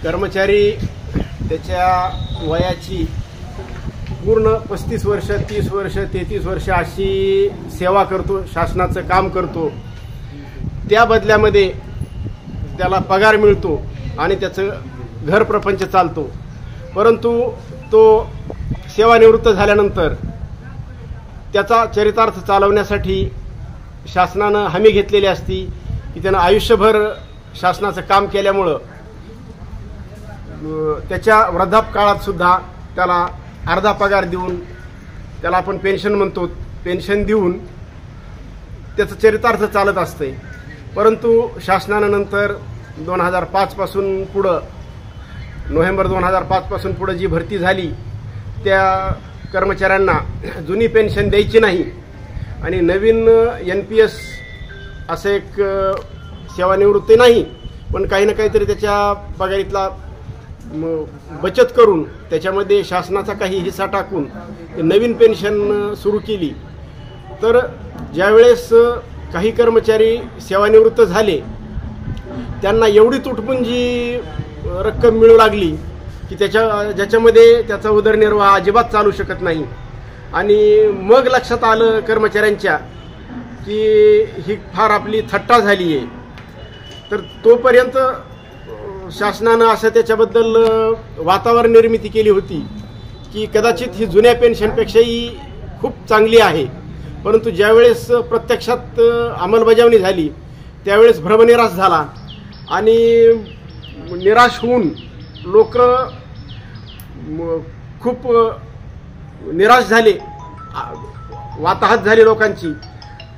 कर्मचारी त्याच्या वयाची पूर्ण 35 वर्ष 30 वर्ष 33 वर्ष अशी सेवा करतो, शासनाचं काम करतो, त्या बदल्यामध्ये त्याला पगार मिळतो आणि त्याचं घर प्रपंच चालतो। परंतु तो सेवानिवृत्त झाल्यानंतर त्याचा चरितार्थ चालवण्यासाठी शासनानं हमी घेतलेली असती की त्यानं आयुष्यभर शासनाचं काम केल्यामुळं त्याच्या वृद्धापकाळात सुद्धा त्याला अर्धा पगार देऊन, त्याला आपण पेन्शन म्हणतो, पेन्शन देऊन त्याचं चरितार्थ चालत असते। परंतु शासनानं नंतर 2005 पासून पुढं, नोव्हेंबर 2005 पासून पुढं जी भरती झाली त्या कर्मचाऱ्यांना जुनी पेन्शन द्यायची नाही आणि नवीन NPS असं एक सेवानिवृत्ती नाही, पण काही ना काहीतरी त्याच्या पगारीतला बचत करून त्याच्यामध्ये शासनाचा काही हिस्सा टाकून नवीन पेन्शन सुरू केली। तर ज्यावेळेस काही कर्मचारी सेवानिवृत्त झाले त्यांना एवढी तुटपुंजी रक्कम मिळू लागली की ज्याच्यामध्ये त्याचा उदरनिर्वाह अजिबात चालू शकत नाही। आणि मग लक्षात आलं कर्मचाऱ्यांच्या की ही फार आपली थट्टा झाली आहे। तर तोपर्यंत शासनानं असं त्याच्याबद्दल वातावरण निर्मिती केली होती की कदाचित ही जुन्या पेन्शनपेक्षाही खूप चांगली आहे, परंतु ज्यावेळेस प्रत्यक्षात अंमलबजावणी झाली त्यावेळेस भ्रमनिराश झाला आणि निराश होऊन लोक खूप निराश झाले, वाताहत झाली लोकांची।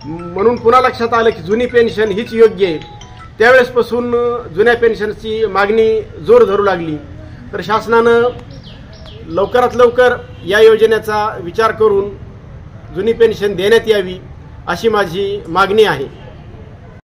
म्हणून पुन्हा लक्षात आलं की जुनी पेन्शन हीच योग्य आहे। त्यावेळेसपासून जुन्या पेन्शनची मागणी जोर धरू लागली। तर शासनानं लवकरात लवकर या योजनेचा विचार करून जुनी पेन्शन देण्यात यावी अशी माझी मागणी आहे।